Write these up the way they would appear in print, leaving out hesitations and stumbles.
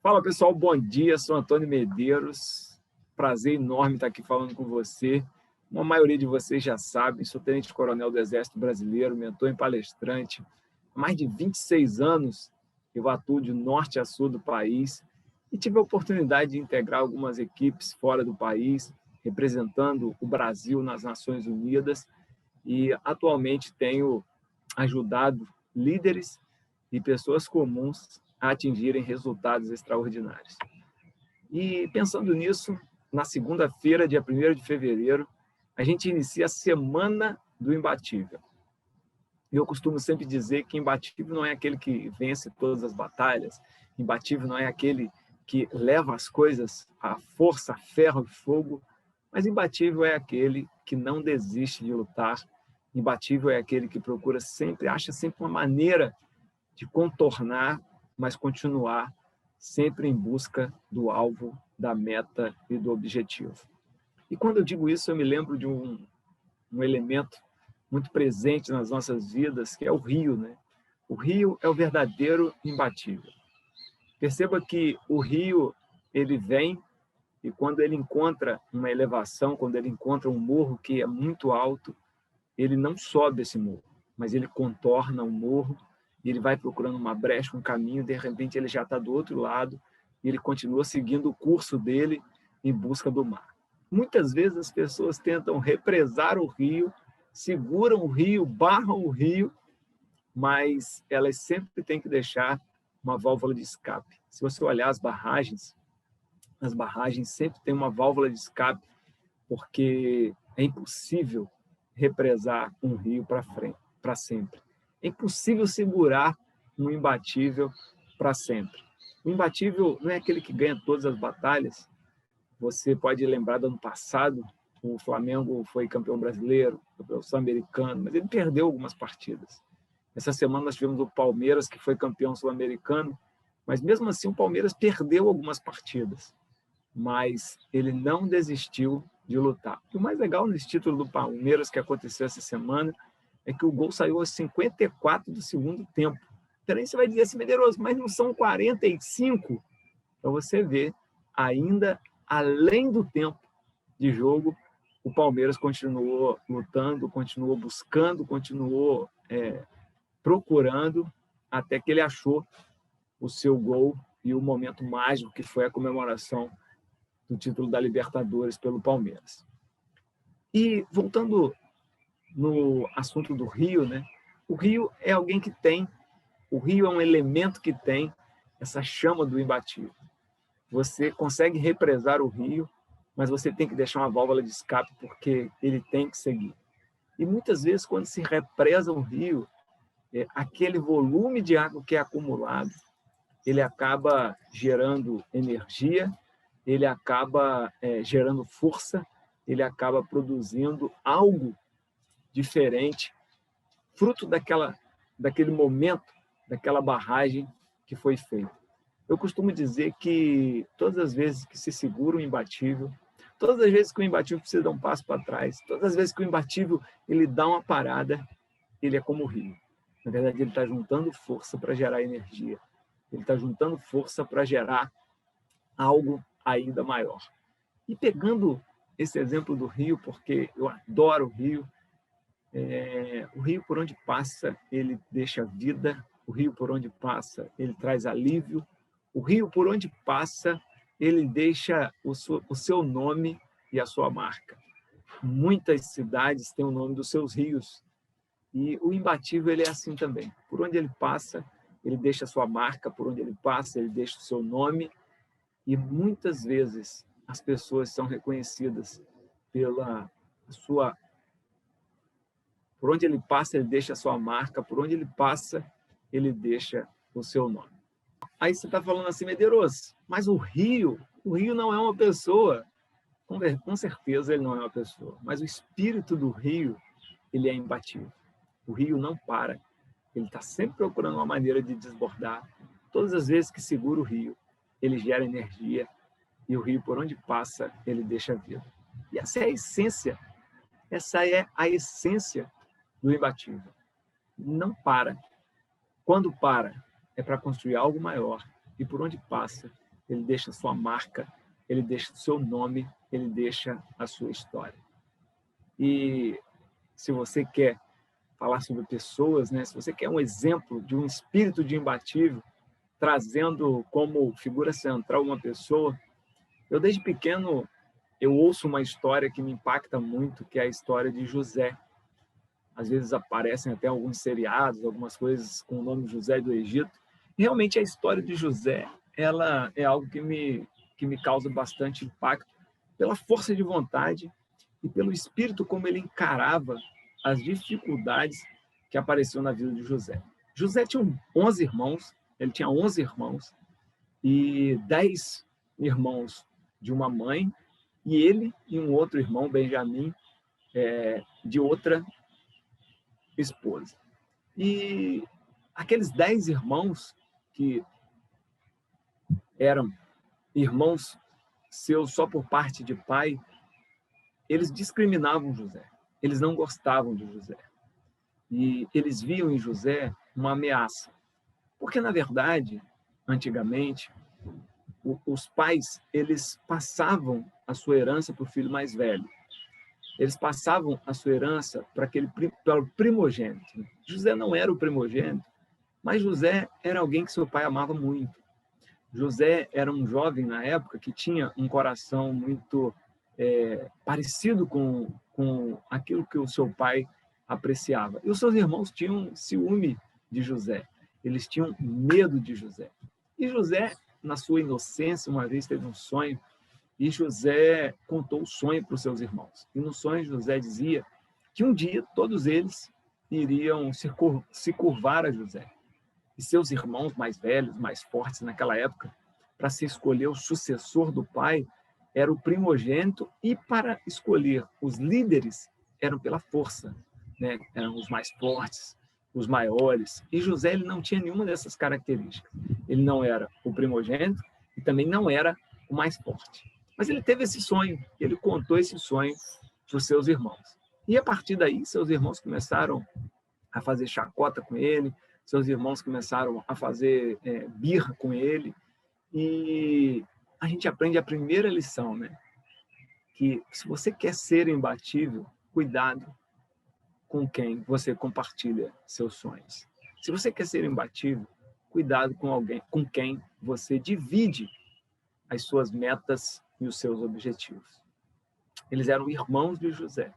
Fala, pessoal, bom dia. Sou Antônio Medeiros. Prazer enorme estar aqui falando com você. Uma maioria de vocês já sabem, sou tenente-coronel do Exército Brasileiro, mentor e palestrante. Há mais de 26 anos eu atuo de norte a sul do país e tive a oportunidade de integrar algumas equipes fora do país, representando o Brasil nas Nações Unidas, e atualmente tenho ajudado líderes e pessoas comuns a atingirem resultados extraordinários. E pensando nisso, na segunda-feira, dia 1º de fevereiro, a gente inicia a Semana do Imbatível. Eu costumo sempre dizer que imbatível não é aquele que vence todas as batalhas, imbatível não é aquele que leva as coisas à força, a ferro e fogo, mas imbatível é aquele que não desiste de lutar, imbatível é aquele que procura sempre, acha sempre uma maneira de contornar, mas continuar sempre em busca do alvo, da meta e do objetivo. E quando eu digo isso, eu me lembro de um elemento muito presente nas nossas vidas, que é o rio, né? O rio é o verdadeiro imbatível. Perceba que o rio, ele vem e quando ele encontra uma elevação, quando ele encontra um morro que é muito alto, ele não sobe esse morro, mas ele contorna o morro e ele vai procurando uma brecha, um caminho, de repente ele já está do outro lado e ele continua seguindo o curso dele em busca do mar. Muitas vezes as pessoas tentam represar o rio, seguram o rio, barram o rio, mas elas sempre têm que deixar uma válvula de escape. Se você olhar as barragens sempre têm uma válvula de escape, porque é impossível represar um rio para frente, para sempre. É impossível segurar um imbatível para sempre. O imbatível não é aquele que ganha todas as batalhas. Você pode lembrar do ano passado, o Flamengo foi campeão brasileiro, campeão sul-americano, mas ele perdeu algumas partidas. Essa semana nós tivemos o Palmeiras, que foi campeão sul-americano, mas mesmo assim o Palmeiras perdeu algumas partidas. Mas ele não desistiu de lutar. E o mais legal nesse título do Palmeiras que aconteceu essa semana é que o gol saiu aos 54 do segundo tempo. Então aí você vai dizer assim, Medeiros, mas não são 45? Então você vê, ainda além do tempo de jogo, o Palmeiras continuou lutando, continuou buscando, continuou procurando, até que ele achou o seu gol e o momento mágico que foi a comemoração do título da Libertadores pelo Palmeiras. E voltando no assunto do rio, né? O rio é alguém que tem, o rio é um elemento que tem essa chama do imbatível. Você consegue represar o rio, mas você tem que deixar uma válvula de escape porque ele tem que seguir. E muitas vezes, quando se represa um rio, aquele volume de água que é acumulado, ele acaba gerando energia, ele acaba gerando força, ele acaba produzindo algo diferente, fruto daquele momento, daquela barragem que foi feita. Eu costumo dizer que todas as vezes que se segura um imbatível, todas as vezes que o imbatível precisa dar um passo para trás, todas as vezes que o imbatível ele dá uma parada, ele é como o rio. Na verdade, ele está juntando força para gerar energia. Ele está juntando força para gerar algo ainda maior. E pegando esse exemplo do rio, porque eu adoro o rio por onde passa, ele deixa vida, o rio por onde passa, ele traz alívio, o rio por onde passa, ele deixa o seu nome e a sua marca. Muitas cidades têm o nome dos seus rios, e o imbatível ele é assim também. Por onde ele passa, ele deixa a sua marca, por onde ele passa, ele deixa o seu nome, e muitas vezes as pessoas são reconhecidas pela sua... Por onde ele passa, ele deixa a sua marca, por onde ele passa, ele deixa o seu nome. Aí você está falando assim, Medeiros, mas o rio não é uma pessoa. Com certeza ele não é uma pessoa, mas o espírito do rio, ele é imbatível. O rio não para, ele está sempre procurando uma maneira de desbordar. Todas as vezes que segura o rio, ele gera energia, e o rio, por onde passa, ele deixa vida. E essa é a essência do imbatível. Não para. Quando para, é para construir algo maior, e por onde passa, ele deixa a sua marca, ele deixa o seu nome, ele deixa a sua história. E se você quer falar sobre pessoas, né? Se você quer um exemplo de um espírito de imbatível, trazendo como figura central uma pessoa, eu desde pequeno eu ouço uma história que me impacta muito, que é a história de José. Às vezes aparecem até alguns seriados, algumas coisas com o nome José do Egito. E realmente a história de José, ela é algo que me causa bastante impacto pela força de vontade e pelo espírito como ele encarava as dificuldades que apareciam na vida de José. José tinha 11 irmãos, ele tinha 11 irmãos e 10 irmãos de uma mãe, e ele e um outro irmão, Benjamim, de outra esposa. E aqueles 10 irmãos, que eram irmãos seus só por parte de pai, eles discriminavam José. Eles não gostavam de José. E eles viam em José uma ameaça. Porque, na verdade, antigamente, os pais, eles passavam a sua herança para o filho mais velho. Eles passavam a sua herança para o primogênito. José não era o primogênito, mas José era alguém que seu pai amava muito. José era um jovem na época que tinha um coração muito parecido com aquilo que o seu pai apreciava. E os seus irmãos tinham ciúme de José. Eles tinham medo de José. E José, na sua inocência, uma vez teve um sonho, e José contou o sonho para os seus irmãos. E no sonho José dizia que um dia todos eles iriam se curvar a José. E seus irmãos mais velhos, mais fortes naquela época, para se escolher o sucessor do pai, era o primogênito, e para escolher os líderes, eram pela força, né? Eram os mais fortes, os maiores. E José, ele não tinha nenhuma dessas características. Ele não era o primogênito e também não era o mais forte. Mas ele teve esse sonho, ele contou esse sonho para os seus irmãos. E a partir daí, seus irmãos começaram a fazer chacota com ele, seus irmãos começaram a fazer birra com ele, e a gente aprende a primeira lição, né? Que se você quer ser imbatível, cuidado com quem você compartilha seus sonhos. Se você quer ser imbatível, cuidado com alguém, com quem você divide as suas metas e os seus objetivos. Eles eram irmãos de José,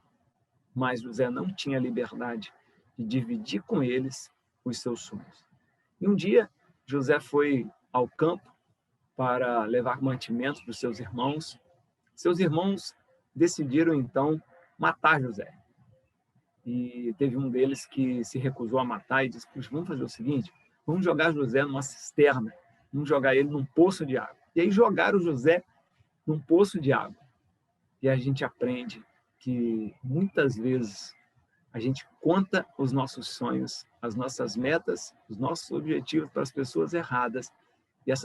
mas José não tinha liberdade de dividir com eles os seus sonhos. E um dia, José foi ao campo para levar mantimentos para os seus irmãos. Seus irmãos decidiram, então, matar José. E teve um deles que se recusou a matar e disse: puxa, vamos fazer o seguinte, vamos jogar José numa cisterna, vamos jogar ele num poço de água. E aí jogaram José num poço de água. E a gente aprende que muitas vezes a gente conta os nossos sonhos, as nossas metas, os nossos objetivos para as pessoas erradas.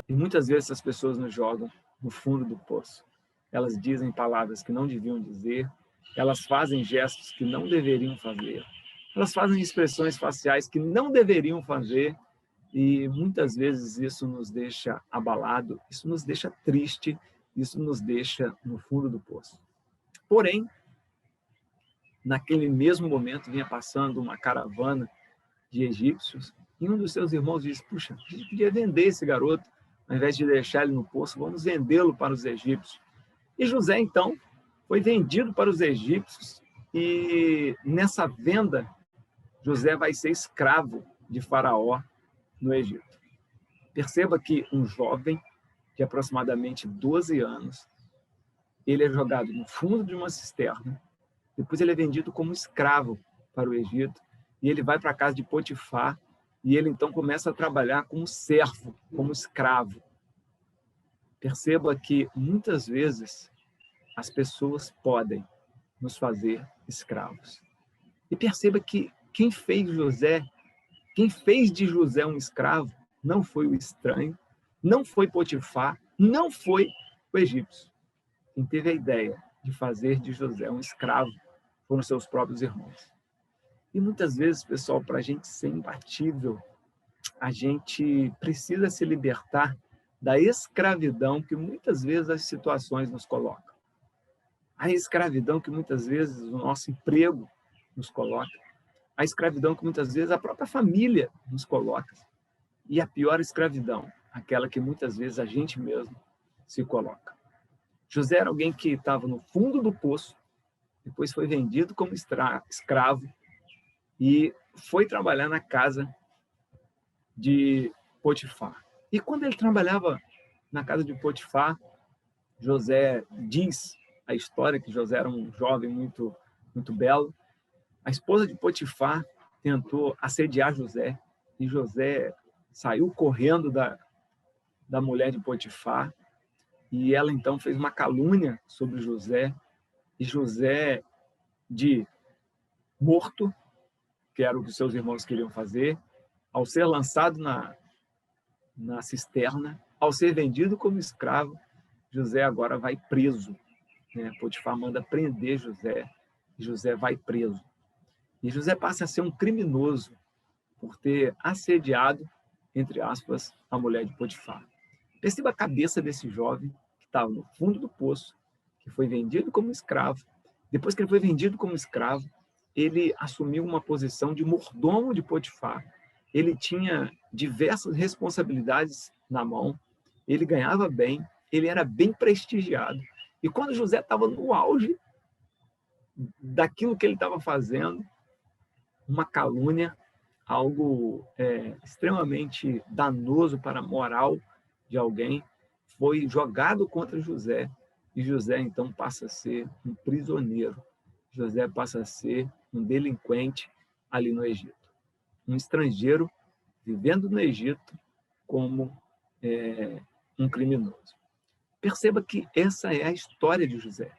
E muitas vezes essas pessoas nos jogam no fundo do poço. Elas dizem palavras que não deviam dizer, elas fazem gestos que não deveriam fazer, elas fazem expressões faciais que não deveriam fazer, e muitas vezes isso nos deixa abalado, isso nos deixa triste, isso nos deixa no fundo do poço. Porém, naquele mesmo momento vinha passando uma caravana de egípcios, e um dos seus irmãos disse: puxa, a gente podia vender esse garoto, ao invés de deixar ele no poço, vamos vendê-lo para os egípcios. E José, então, foi vendido para os egípcios, e nessa venda, José vai ser escravo de Faraó no Egito. Perceba que um jovem de aproximadamente 12 anos, ele é jogado no fundo de uma cisterna, depois ele é vendido como escravo para o Egito, e ele vai para a casa de Potifar, e ele então começa a trabalhar como servo, como escravo. Perceba que muitas vezes as pessoas podem nos fazer escravos. E perceba que quem fez de José um escravo, não foi o estranho, não foi Potifar, não foi o egípcio. Quem teve a ideia de fazer de José um escravo foram seus próprios irmãos. E muitas vezes, pessoal, para a gente ser imbatível, a gente precisa se libertar da escravidão que muitas vezes as situações nos colocam. A escravidão que muitas vezes o nosso emprego nos coloca. A escravidão que muitas vezes a própria família nos coloca. E a pior escravidão, aquela que muitas vezes a gente mesmo se coloca. José era alguém que estava no fundo do poço, depois foi vendido como escravo e foi trabalhar na casa de Potifar. E quando ele trabalhava na casa de Potifar, José diz a história que José era um jovem muito belo. A esposa de Potifar tentou assediar José e José saiu correndo da mulher de Potifar e ela então fez uma calúnia sobre José e José, de morto, que era o que seus irmãos queriam fazer, ao ser lançado na cisterna, ao ser vendido como escravo, José agora vai preso. Potifar manda prender José e José vai preso. E José passa a ser um criminoso por ter assediado, entre aspas, a mulher de Potifar. Perceba a cabeça desse jovem que estava no fundo do poço, que foi vendido como escravo. Depois que ele foi vendido como escravo, ele assumiu uma posição de mordomo de Potifar. Ele tinha diversas responsabilidades na mão, ele ganhava bem, ele era bem prestigiado. E quando José estava no auge daquilo que ele estava fazendo, uma calúnia, algo extremamente danoso para a moral de alguém, foi jogado contra José, e José então passa a ser um prisioneiro. José passa a ser um delinquente ali no Egito. Um estrangeiro vivendo no Egito como um criminoso. Perceba que essa é a história de José.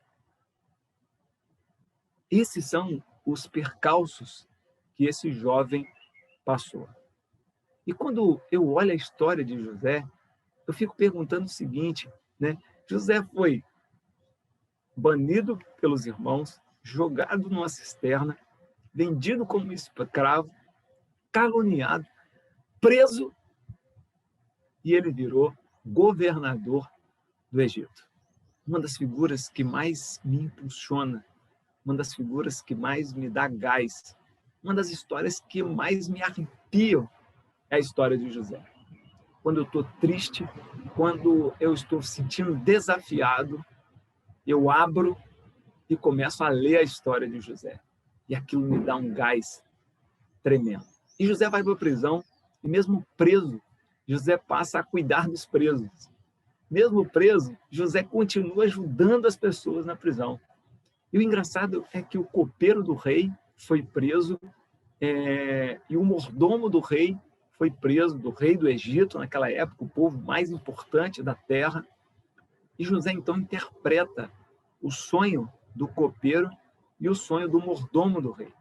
Esses são os percalços que esse jovem passou. E quando eu olho a história de José, eu fico perguntando o seguinte, José foi banido pelos irmãos, jogado numa cisterna, vendido como escravo, caluniado, preso, e ele virou governador do Egito. Uma das figuras que mais me impulsiona, uma das figuras que mais me dá gás, uma das histórias que mais me arrepiam é a história de José. Quando eu estou triste, quando eu estou sentindo desafiado, eu abro e começo a ler a história de José. E aquilo me dá um gás tremendo. E José vai para a prisão, e mesmo preso, José passa a cuidar dos presos. Mesmo preso, José continua ajudando as pessoas na prisão. E o engraçado é que o copeiro do rei foi preso, e o mordomo do rei foi preso, do rei do Egito, naquela época, o povo mais importante da terra. E José, então, interpreta o sonho do copeiro e o sonho do mordomo do rei.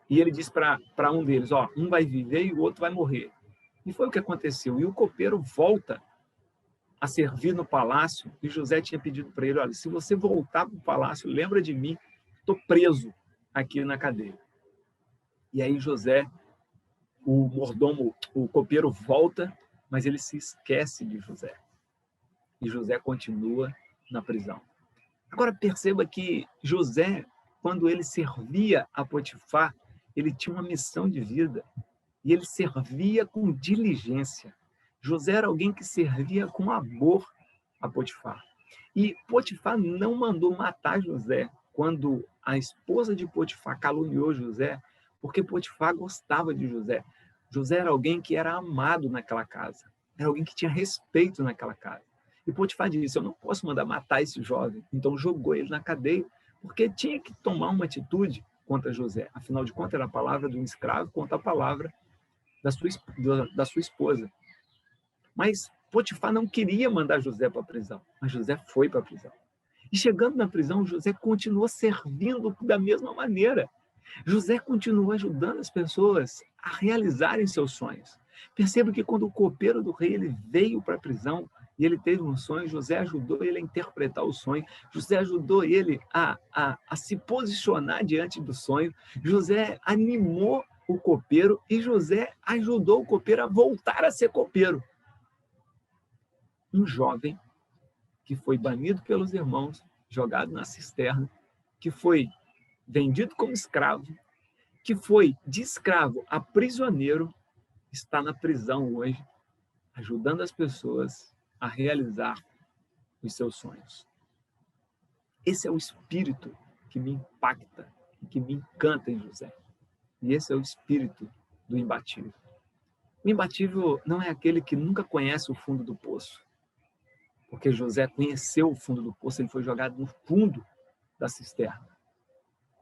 E ele diz para um deles, um vai viver e o outro vai morrer. E foi o que aconteceu. E o copeiro volta a servir no palácio, e José tinha pedido para ele, olha, se você voltar para o palácio, lembra de mim, estou preso aqui na cadeia. E aí José, o mordomo, o copeiro volta, mas ele se esquece de José. E José continua na prisão. Agora perceba que José, quando ele servia a Potifar, ele tinha uma missão de vida e ele servia com diligência. José era alguém que servia com amor a Potifar. E Potifar não mandou matar José quando a esposa de Potifar caluniou José, porque Potifar gostava de José. José era alguém que era amado naquela casa, era alguém que tinha respeito naquela casa. E Potifar disse, eu não posso mandar matar esse jovem. Então jogou ele na cadeia, porque tinha que tomar uma atitude contra José. Afinal de contas, era a palavra de um escravo contra a palavra da sua esposa. Mas Potifar não queria mandar José para a prisão, mas José foi para a prisão. E chegando na prisão, José continuou servindo da mesma maneira. José continuou ajudando as pessoas a realizarem seus sonhos. Perceba que quando o copeiro do rei ele veio para a prisão e ele teve um sonho, José ajudou ele a interpretar o sonho, José ajudou ele a se posicionar diante do sonho, José animou o copeiro e José ajudou o copeiro a voltar a ser copeiro. um jovem que foi banido pelos irmãos, jogado na cisterna, que foi vendido como escravo, que foi de escravo a prisioneiro, está na prisão hoje, ajudando as pessoas a realizar os seus sonhos. Esse é o espírito que me impacta, que me encanta em José. E esse é o espírito do imbatível. O imbatível não é aquele que nunca conhece o fundo do poço, porque José conheceu o fundo do poço, ele foi jogado no fundo da cisterna,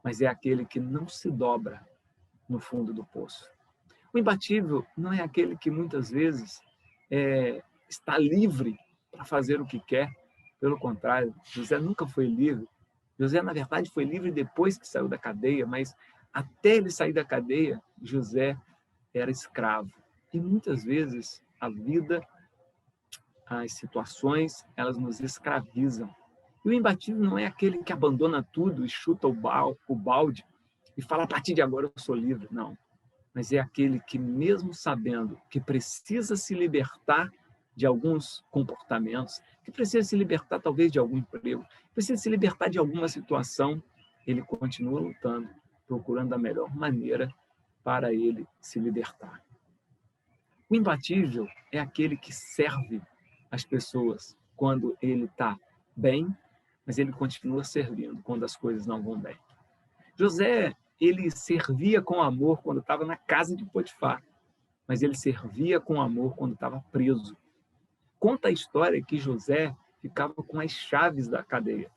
mas é aquele que não se dobra no fundo do poço. O imbatível não é aquele que muitas vezes está livre para fazer o que quer. Pelo contrário, José nunca foi livre. José, na verdade, foi livre depois que saiu da cadeia, mas até ele sair da cadeia, José era escravo. E muitas vezes a vida, as situações, elas nos escravizam. E o imbatível não é aquele que abandona tudo e chuta o balde e fala, a partir de agora eu sou livre. Não. Mas é aquele que, mesmo sabendo que precisa se libertar de alguns comportamentos, que precisa se libertar talvez de algum emprego, precisa se libertar de alguma situação, ele continua lutando, procurando a melhor maneira para ele se libertar. O imbatível é aquele que serve as pessoas quando ele está bem, mas ele continua servindo quando as coisas não vão bem. José, ele servia com amor quando estava na casa de Potifar, mas ele servia com amor quando estava preso. Conta a história que José ficava com as chaves da cadeia,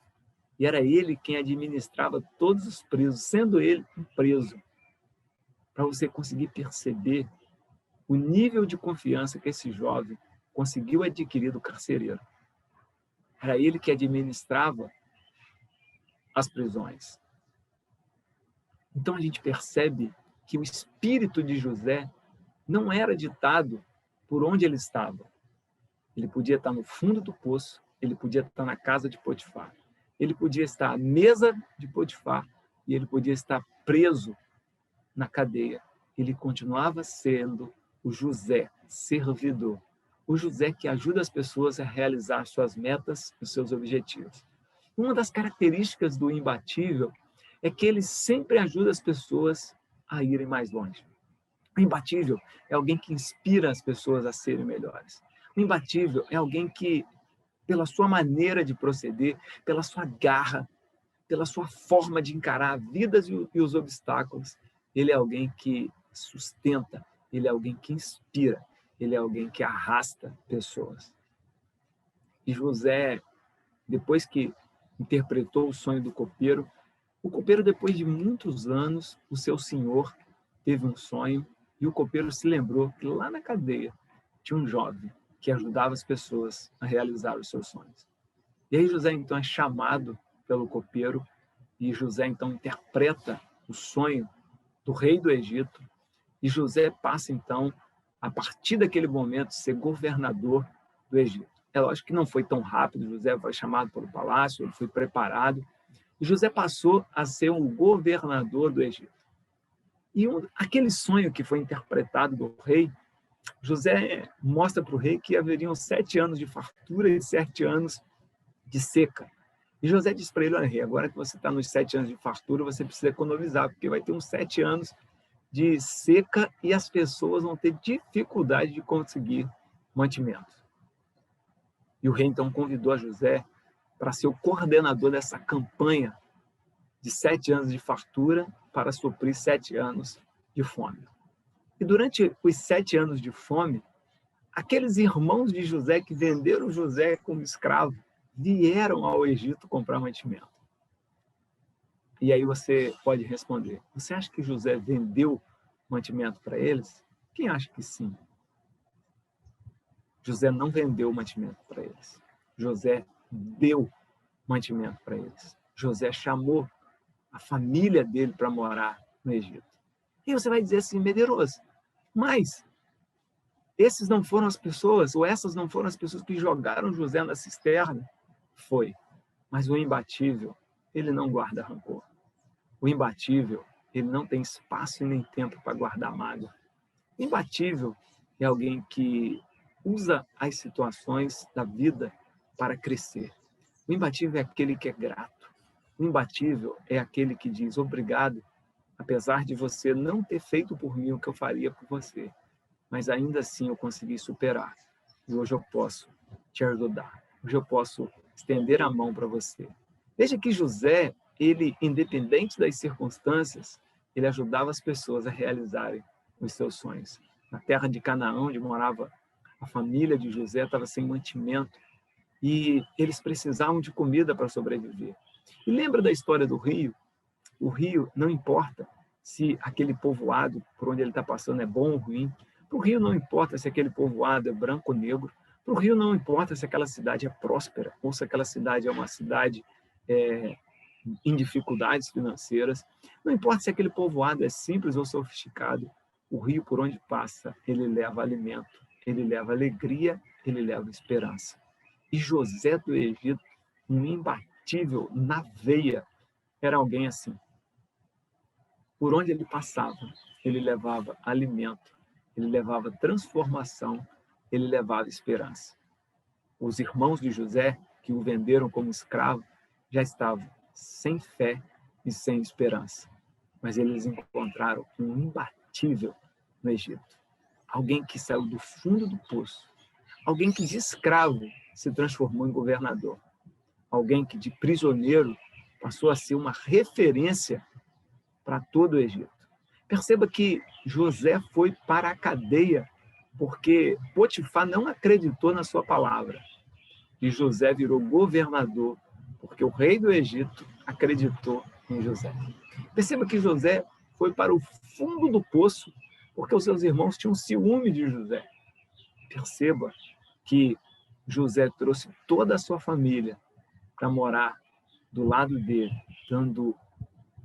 e era ele quem administrava todos os presos, sendo ele um preso. Para você conseguir perceber o nível de confiança que esse jovem conseguiu adquirir do carcereiro. Era ele que administrava as prisões. Então a gente percebe que o espírito de José não era ditado por onde ele estava. Ele podia estar no fundo do poço, ele podia estar na casa de Potifar, ele podia estar à mesa de Potifar e ele podia estar preso na cadeia. Ele continuava sendo o José, servidor. O José que ajuda as pessoas a realizar suas metas e seus objetivos. Uma das características do imbatível é que ele sempre ajuda as pessoas a irem mais longe. O imbatível é alguém que inspira as pessoas a serem melhores. O imbatível é alguém que, pela sua maneira de proceder, pela sua garra, pela sua forma de encarar a vida e os obstáculos, ele é alguém que sustenta, ele é alguém que inspira, ele é alguém que arrasta pessoas. E José, depois que interpretou o sonho do copeiro, o copeiro, depois de muitos anos, o seu senhor teve um sonho e o copeiro se lembrou que lá na cadeia tinha um jovem que ajudava as pessoas a realizar os seus sonhos. E aí José, então, é chamado pelo copeiro e José, então, interpreta o sonho do rei do Egito e José passa, então, a partir daquele momento, ser governador do Egito. É lógico que não foi tão rápido, José foi chamado para o palácio, ele foi preparado, e José passou a ser um governador do Egito. E aquele sonho que foi interpretado do rei, José mostra para o rei que haveriam 7 anos de fartura e 7 anos de seca. E José diz para ele, olha, rei, agora que você está nos 7 anos de fartura, você precisa economizar, porque vai ter uns 7 anos de seca e as pessoas vão ter dificuldade de conseguir mantimento. E o rei, então, convidou a José para ser o coordenador dessa campanha de 7 anos de fartura para suprir 7 anos de fome. E durante os 7 anos de fome, aqueles irmãos de José que venderam José como escravo vieram ao Egito comprar mantimento. E aí você pode responder, você acha que José vendeu mantimento para eles? Quem acha que sim? José não vendeu mantimento para eles. José deu mantimento para eles. José chamou a família dele para morar no Egito. E você vai dizer assim, Medeiros, mas esses não foram as pessoas, ou essas não foram as pessoas que jogaram José na cisterna? Foi. Mas o imbatível, ele não guarda rancor. O imbatível, ele não tem espaço e nem tempo para guardar mágoa. O imbatível é alguém que usa as situações da vida para crescer. O imbatível é aquele que é grato. O imbatível é aquele que diz obrigado, apesar de você não ter feito por mim o que eu faria por você, mas ainda assim eu consegui superar. E hoje eu posso te ajudar. Hoje eu posso estender a mão para você. Veja que José, ele, independente das circunstâncias, ele ajudava as pessoas a realizarem os seus sonhos. Na terra de Canaã, onde morava a família de José, estava sem mantimento e eles precisavam de comida para sobreviver. E lembra da história do rio? O rio, não importa se aquele povoado por onde ele está passando é bom ou ruim, para o rio não importa se aquele povoado é branco ou negro, para o rio não importa se aquela cidade é próspera ou se aquela cidade é uma cidade em dificuldades financeiras, não importa se aquele povoado é simples ou sofisticado, o rio por onde passa, ele leva alimento, ele leva alegria, ele leva esperança. E José do Egito, um imbatível na veia, era alguém assim. Por onde ele passava, ele levava alimento, ele levava transformação, ele levava esperança. Os irmãos de José, que o venderam como escravo, já estavam sem fé e sem esperança. Mas eles encontraram um imbatível no Egito. Alguém que saiu do fundo do poço. Alguém que de escravo se transformou em governador. Alguém que de prisioneiro passou a ser uma referência para todo o Egito. Perceba que José foi para a cadeia porque Potifar não acreditou na sua palavra. E José virou governador porque o rei do Egito acreditou em José. Perceba que José foi para o fundo do poço porque os seus irmãos tinham ciúme de José. Perceba que José trouxe toda a sua família para morar do lado dele, dando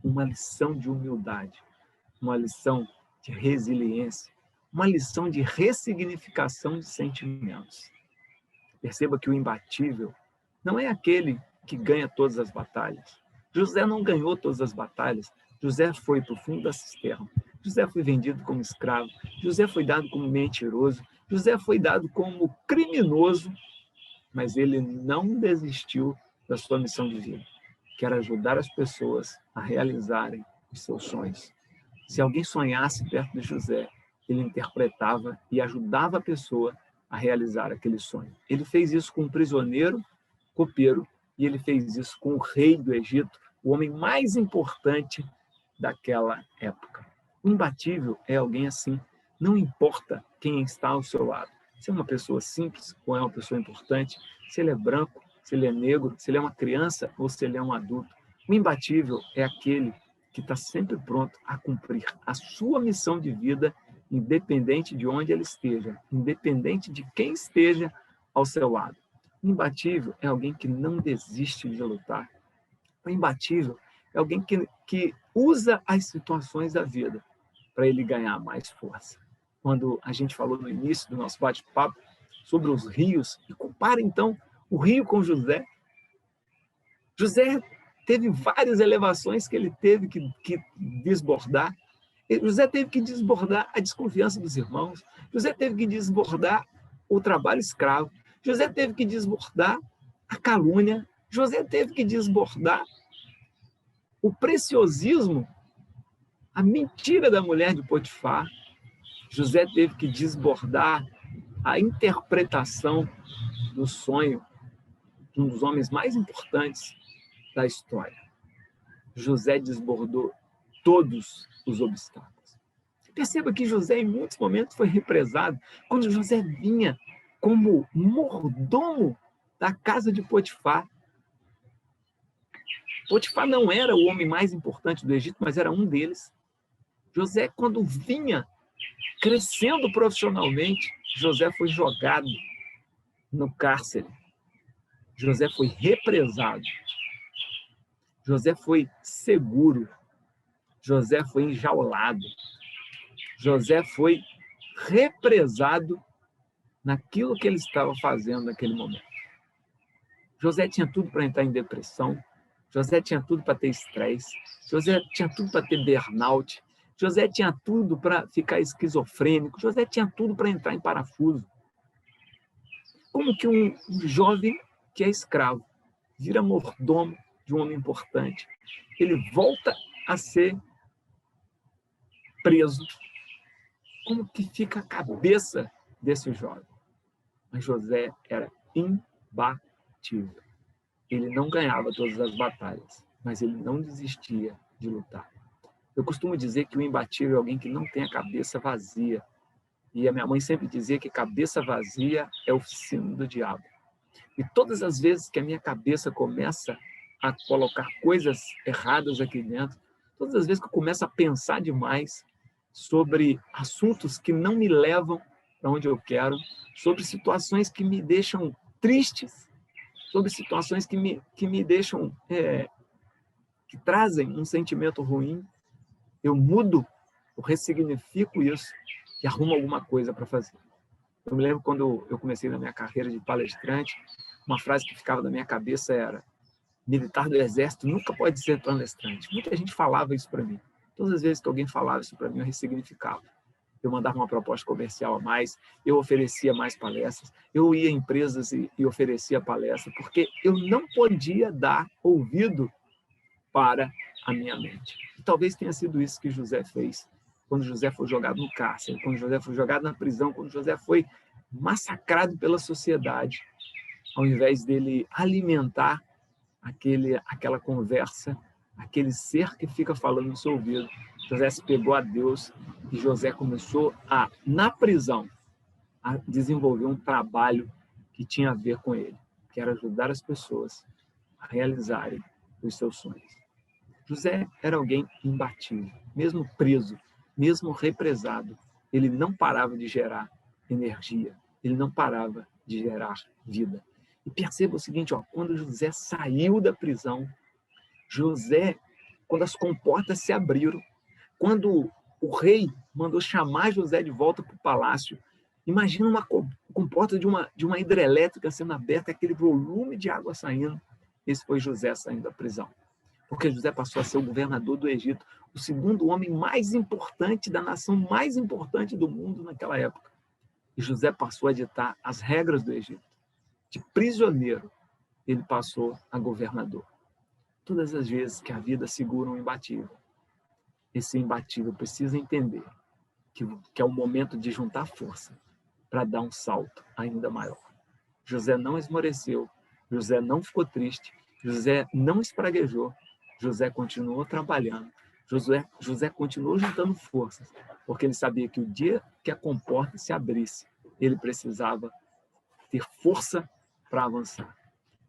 uma lição de humildade, uma lição de resiliência, uma lição de ressignificação de sentimentos. Perceba que o imbatível não é aquele que ganha todas as batalhas. José não ganhou todas as batalhas. José foi para o fundo da cisterna. José foi vendido como escravo. José foi dado como mentiroso. José foi dado como criminoso, mas ele não desistiu da sua missão de vida, que era ajudar as pessoas a realizarem os seus sonhos. Se alguém sonhasse perto de José, ele interpretava e ajudava a pessoa a realizar aquele sonho. Ele fez isso com um prisioneiro copeiro e ele fez isso com o rei do Egito, o homem mais importante daquela época. O imbatível é alguém assim, não importa quem está ao seu lado. Se é uma pessoa simples ou é uma pessoa importante, se ele é branco, se ele é negro, se ele é uma criança ou se ele é um adulto. O imbatível é aquele que está sempre pronto a cumprir a sua missão de vida, independente de onde ele esteja, independente de quem esteja ao seu lado. O imbatível é alguém que não desiste de lutar. O imbatível é alguém que usa as situações da vida para ele ganhar mais força. Quando a gente falou no início do nosso bate-papo sobre os rios, e compara então o rio com José. José teve várias elevações que ele teve que desbordar. José teve que desbordar a desconfiança dos irmãos. José teve que desbordar o trabalho escravo. José teve que desbordar a calúnia. José teve que desbordar o preciosismo, a mentira da mulher de Potifar. José teve que desbordar a interpretação do sonho de um dos homens mais importantes da história. José desbordou todos os obstáculos. Perceba que José, em muitos momentos, foi represado. Quando José vinha como mordomo da casa de Potifar. Potifar não era o homem mais importante do Egito, mas era um deles. José, quando vinha crescendo profissionalmente, José foi jogado no cárcere. José foi represado. José foi seguro. José foi enjaulado. José foi represado naquilo que ele estava fazendo naquele momento. José tinha tudo para entrar em depressão. José tinha tudo para ter estresse. José tinha tudo para ter burnout. José tinha tudo para ficar esquizofrênico. José tinha tudo para entrar em parafuso. como que um jovem que é escravo vira mordomo de um homem importante, ele volta a ser preso. Como que fica a cabeça desse jovem? Mas José era imbatível. Ele não ganhava todas as batalhas, mas ele não desistia de lutar. Eu costumo dizer que o imbatível é alguém que não tem a cabeça vazia. E a minha mãe sempre dizia que cabeça vazia é oficina do diabo. E todas as vezes que a minha cabeça começa a colocar coisas erradas aqui dentro, todas as vezes que eu começo a pensar demais sobre assuntos que não me levam para onde eu quero, sobre situações que me deixam tristes, sobre situações que me deixam, que trazem um sentimento ruim, eu mudo, eu ressignifico isso e arrumo alguma coisa para fazer. Eu me lembro quando eu comecei na minha carreira de palestrante, uma frase que ficava na minha cabeça era: militar do exército nunca pode ser palestrante. Muita gente falava isso para mim. Todas as vezes que alguém falava isso para mim, eu ressignificava. Eu mandava uma proposta comercial a mais, eu oferecia mais palestras, eu ia em empresas e oferecia palestra, porque eu não podia dar ouvido para a minha mente. E talvez tenha sido isso que José fez quando José foi jogado no cárcere, quando José foi jogado na prisão, quando José foi massacrado pela sociedade. Ao invés dele alimentar aquela conversa, aquele ser que fica falando no seu ouvido, José se pegou a Deus e José começou na prisão, a desenvolver um trabalho que tinha a ver com ele, que era ajudar as pessoas a realizarem os seus sonhos. José era alguém imbatível, mesmo preso, mesmo represado, ele não parava de gerar energia, ele não parava de gerar vida. E perceba o seguinte, quando José saiu da prisão, quando as comportas se abriram, quando o rei mandou chamar José de volta para o palácio, imagina uma comporta de uma hidrelétrica sendo aberta, aquele volume de água saindo. Esse foi José saindo da prisão. Porque José passou a ser o governador do Egito, o segundo homem mais importante da nação mais importante do mundo naquela época. E José passou a ditar as regras do Egito. De prisioneiro, ele passou a governador. Todas as vezes que a vida segura um imbatível, esse imbatível precisa entender que é o momento de juntar força para dar um salto ainda maior. José não esmoreceu, José não ficou triste, José não espraguejou, José continuou trabalhando, José continuou juntando forças, porque ele sabia que o dia que a comporta se abrisse, ele precisava ter força para avançar.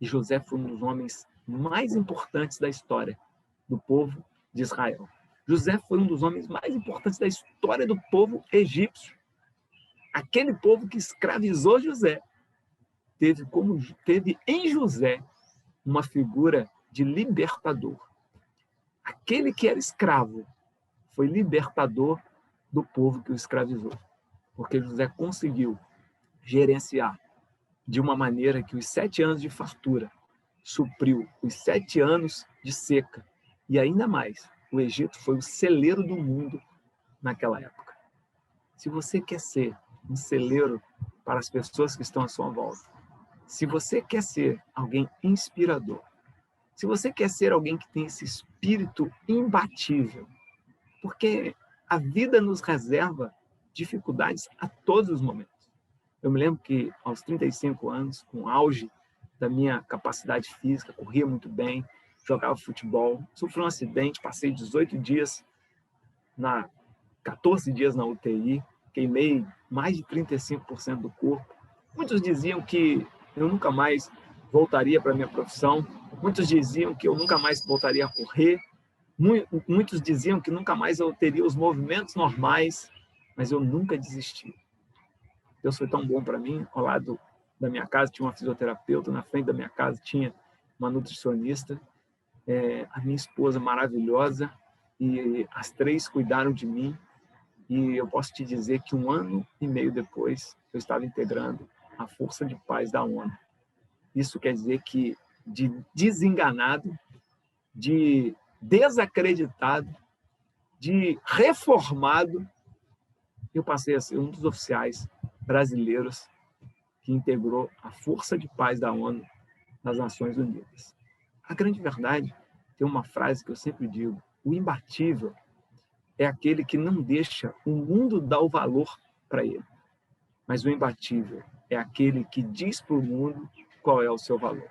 E José foi um dos homens mais importantes da história do povo de Israel. José foi um dos homens mais importantes da história do povo egípcio. Aquele povo que escravizou José teve em José uma figura de libertador. Aquele que era escravo foi libertador do povo que o escravizou, porque José conseguiu gerenciar de uma maneira que os 7 anos de fartura supriu os 7 anos de seca. E ainda mais, o Egito foi o celeiro do mundo naquela época. Se você quer ser um celeiro para as pessoas que estão à sua volta, se você quer ser alguém inspirador, se você quer ser alguém que tem esse espírito imbatível, porque a vida nos reserva dificuldades a todos os momentos. Eu me lembro que aos 35 anos, com o auge da minha capacidade física, corria muito bem, jogava futebol, sofri um acidente, passei 18 dias, 14 dias na UTI, queimei mais de 35% do corpo. Muitos diziam que eu nunca mais voltaria para a minha profissão, muitos diziam que eu nunca mais voltaria a correr, muitos diziam que nunca mais eu teria os movimentos normais, mas eu nunca desisti. Deus foi tão bom para mim. Ao lado da minha casa tinha uma fisioterapeuta, na frente da minha casa tinha uma nutricionista, a minha esposa maravilhosa, e as 3 cuidaram de mim. E eu posso te dizer que 1 ano e meio depois, eu estava integrando a Força de Paz da ONU. Isso quer dizer que de desenganado, de desacreditado, de reformado, eu passei a ser um dos oficiais brasileiros que integrou a Força de Paz da ONU nas Nações Unidas. A grande verdade, tem uma frase que eu sempre digo: o imbatível é aquele que não deixa o mundo dar o valor para ele. Mas o imbatível é aquele que diz para o mundo qual é o seu valor.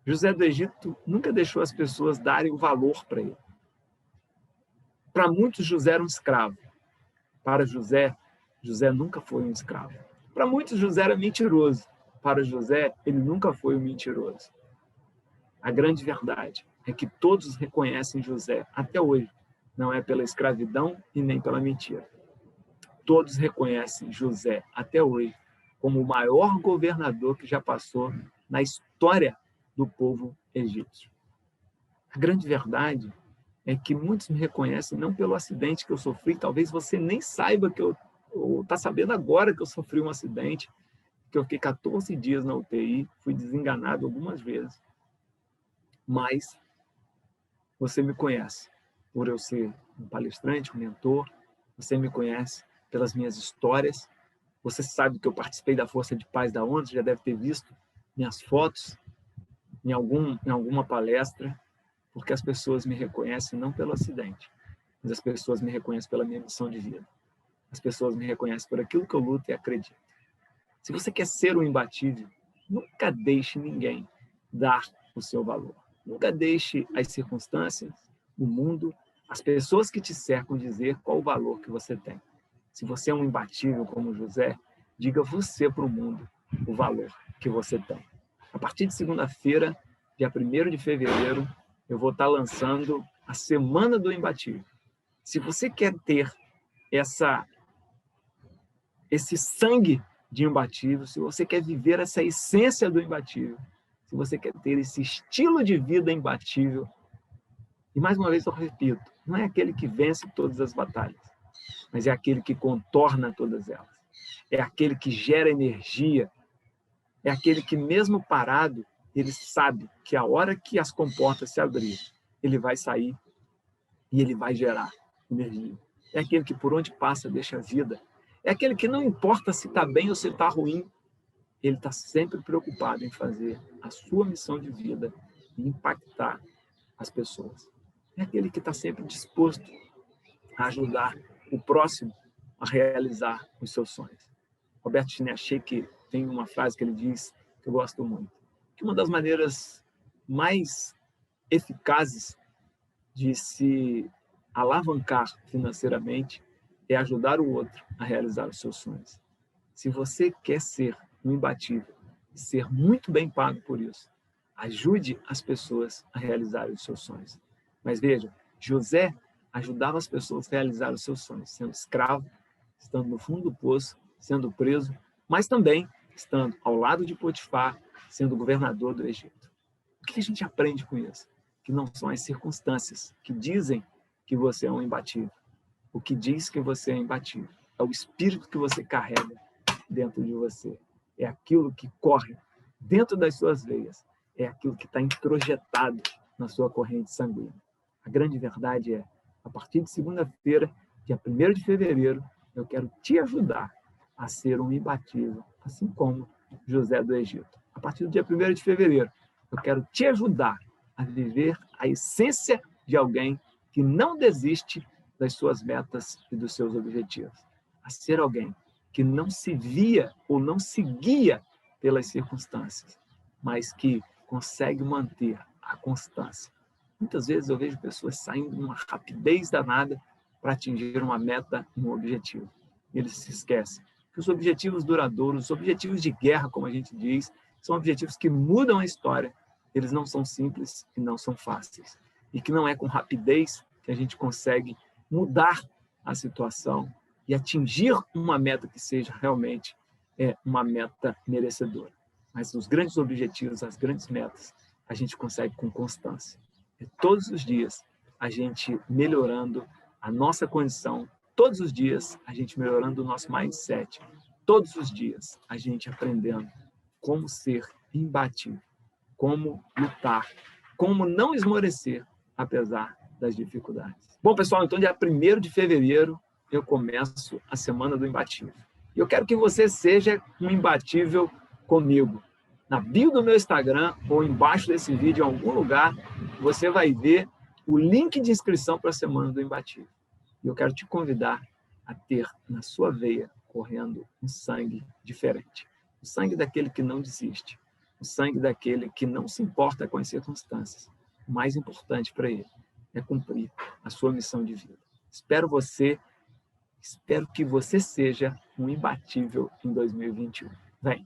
José do Egito nunca deixou as pessoas darem o valor para ele. Para muitos, José era um escravo. Para José, José nunca foi um escravo. Para muitos, José era mentiroso. Para José, ele nunca foi um mentiroso. A grande verdade é que todos reconhecem José até hoje. Não é pela escravidão e nem pela mentira. Todos reconhecem José até hoje como o maior governador que já passou na história do povo egípcio. A grande verdade é que muitos me reconhecem não pelo acidente que eu sofri, talvez você nem saiba que ou está sabendo agora que eu sofri um acidente, que eu fiquei 14 dias na UTI, fui desenganado algumas vezes, mas você me conhece por eu ser um palestrante, um mentor, você me conhece pelas minhas histórias, você sabe que eu participei da Força de Paz da ONU, você já deve ter visto minhas fotos em alguma palestra, porque as pessoas me reconhecem não pelo acidente, mas as pessoas me reconhecem pela minha missão de vida. As pessoas me reconhecem por aquilo que eu luto e acredito. Se você quer ser um imbatível, nunca deixe ninguém dar o seu valor. Nunca deixe as circunstâncias, o mundo, as pessoas que te cercam dizer qual o valor que você tem. Se você é um imbatível como José, diga você para o mundo o valor que você tem. A partir de segunda-feira, dia 1º de fevereiro, eu vou estar lançando a Semana do Imbatível. Se você quer ter esse sangue de imbatível, se você quer viver essa essência do imbatível, se você quer ter esse estilo de vida imbatível, e mais uma vez eu repito, não é aquele que vence todas as batalhas, mas é aquele que contorna todas elas. É aquele que gera energia, é aquele que mesmo parado, ele sabe que a hora que as comportas se abrirem, ele vai sair e ele vai gerar energia. É aquele que por onde passa deixa vida. É aquele que não importa se está bem ou se está ruim, ele está sempre preocupado em fazer a sua missão de vida e impactar as pessoas. É aquele que está sempre disposto a ajudar o próximo a realizar os seus sonhos. Roberto Chiniachek tem uma frase que ele diz que eu gosto muito, que uma das maneiras mais eficazes de se alavancar financeiramente é ajudar o outro a realizar os seus sonhos. Se você quer ser um imbatível e ser muito bem pago por isso, ajude as pessoas a realizarem os seus sonhos. Mas veja, José ajudava as pessoas a realizar os seus sonhos, sendo escravo, estando no fundo do poço, sendo preso, mas também estando ao lado de Potifar, sendo governador do Egito. O que a gente aprende com isso? Que não são as circunstâncias que dizem que você é um imbatível. O que diz que você é imbatível é o espírito que você carrega dentro de você. É aquilo que corre dentro das suas veias. É aquilo que está introjetado na sua corrente sanguínea. A grande verdade é, a partir de segunda-feira, dia 1º de fevereiro, eu quero te ajudar a ser um imbatível, assim como José do Egito. A partir do dia 1º de fevereiro, eu quero te ajudar a viver a essência de alguém que não desiste das suas metas e dos seus objetivos. A ser alguém que não se via ou não se guia pelas circunstâncias, mas que consegue manter a constância. Muitas vezes eu vejo pessoas saindo numa rapidez danada para atingir uma meta, um objetivo. Eles se esquecem que os objetivos duradouros, os objetivos de guerra, como a gente diz, são objetivos que mudam a história. Eles não são simples e não são fáceis. E que não é com rapidez que a gente consegue mudar a situação e atingir uma meta que seja realmente uma meta merecedora. Mas os grandes objetivos, as grandes metas, a gente consegue com constância. É todos os dias a gente melhorando a nossa condição, todos os dias a gente melhorando o nosso mindset, todos os dias a gente aprendendo como ser imbatível, como lutar, como não esmorecer, apesar das dificuldades. Bom, pessoal, então dia 1º de fevereiro eu começo a Semana do Imbatível. E eu quero que você seja um imbatível comigo. Na bio do meu Instagram ou embaixo desse vídeo, em algum lugar, você vai ver o link de inscrição para a Semana do Imbatível. E eu quero te convidar a ter na sua veia correndo um sangue diferente. O sangue daquele que não desiste. O sangue daquele que não se importa com as circunstâncias. O mais importante para ele é cumprir a sua missão de vida. Espero que você seja um imbatível em 2021. Vem!